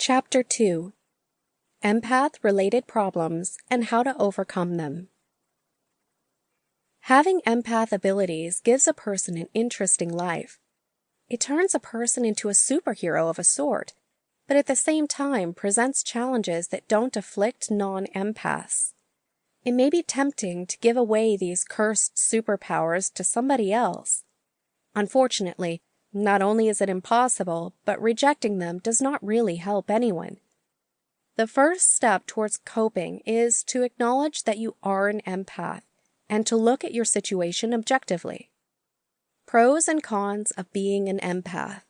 Chapter 2: Empath-Related Problems and How to Overcome Them. Having empath abilities gives a person an interesting life. It turns a person into a superhero of a sort, but at the same time presents challenges that don't afflict non-empaths. It may be tempting to give away these cursed superpowers to somebody else. Unfortunately, not only is it impossible, but rejecting them does not really help anyone. The first step towards coping is to acknowledge that you are an empath and to look at your situation objectively. Pros and cons of being an empath.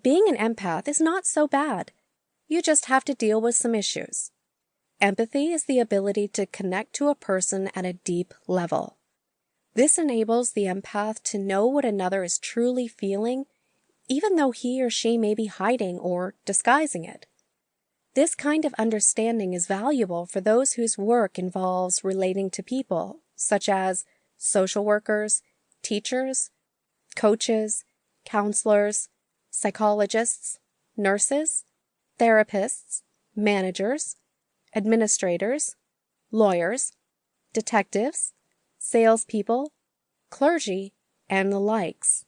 Being an empath is not so bad. You just have to deal with some issues. Empathy is the ability to connect to a person at a deep level. This enables the empath to know what another is truly feeling, even though he or she may be hiding or disguising it. This kind of understanding is valuable for those whose work involves relating to people, such as social workers, teachers, coaches, counselors, psychologists, nurses, therapists, managers, administrators, lawyers, detectives, salespeople, clergy, and the likes.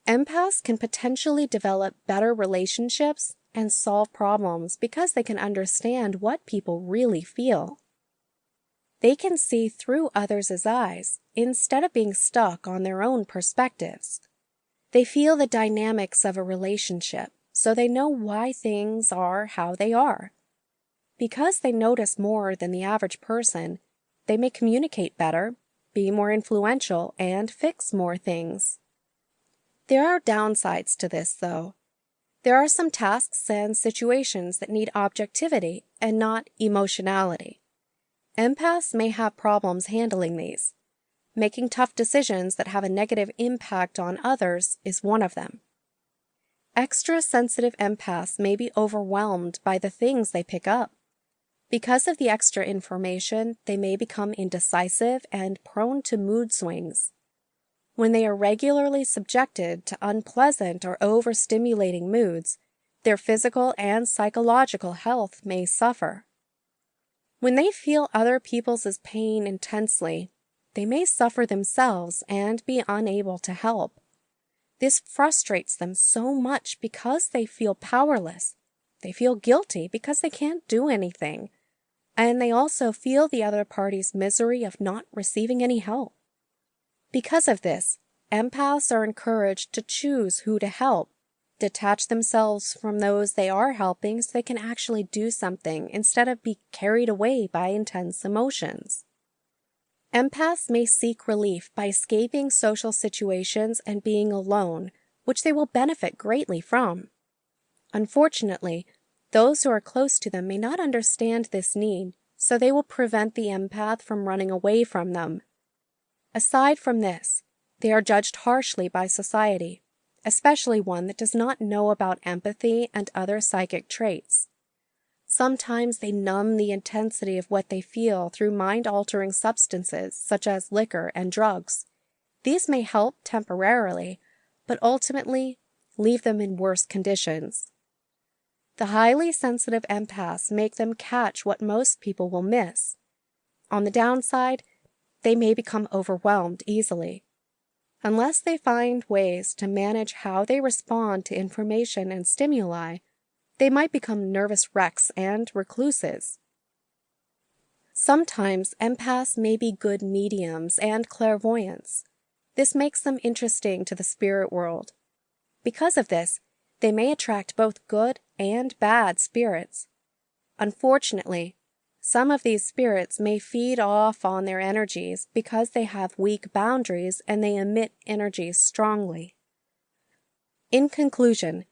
Empaths can potentially develop better relationships and solve problems because they can understand what people really feel. They can see through others' eyes instead of being stuck on their own perspectives. They feel the dynamics of a relationship, so they know why things are how they are. Because they notice more than the average person, they may communicate better, be more influential, and fix more things. There are downsides to this, though. There are some tasks and situations that need objectivity and not emotionality. Empaths may have problems handling these. Making tough decisions that have a negative impact on others is one of them. Extra sensitive empaths may be overwhelmed by the things they pick up. Because of the extra information, they may become indecisive and prone to mood swings. When they are regularly subjected to unpleasant or overstimulating moods, their physical and psychological health may suffer. When they feel other people's pain intensely, they may suffer themselves and be unable to help. This frustrates them so much because they feel powerless. They feel guilty because they can't do anything. And they also feel the other party's misery of not receiving any help. Because of this, empaths are encouraged to choose who to help, detach themselves from those they are helping so they can actually do something instead of be carried away by intense emotions. Empaths may seek relief by escaping social situations and being alone, which they will benefit greatly from. Unfortunately, those who are close to them may not understand this need, so they will prevent the empath from running away from them. Aside from this, they are judged harshly by society, especially one that does not know about empathy and other psychic traits. Sometimes they numb the intensity of what they feel through mind-altering substances such as liquor and drugs. These may help temporarily, but ultimately leave them in worse conditions. The highly sensitive empaths make them catch what most people will miss. On the downside, they may become overwhelmed easily. Unless they find ways to manage how they respond to information and stimuli, they might become nervous wrecks and recluses. Sometimes empaths may be good mediums and clairvoyants. This makes them interesting to the spirit world. Because of this, they may attract both good and bad spirits. Unfortunately, some of these spirits may feed off on their energies because they have weak boundaries and they emit energies strongly. In conclusion,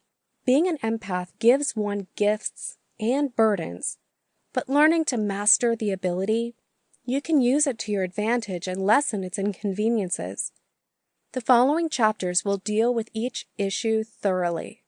being an empath gives one gifts and burdens, but learning to master the ability, you can use it to your advantage and lessen its inconveniences. The following chapters will deal with each issue thoroughly.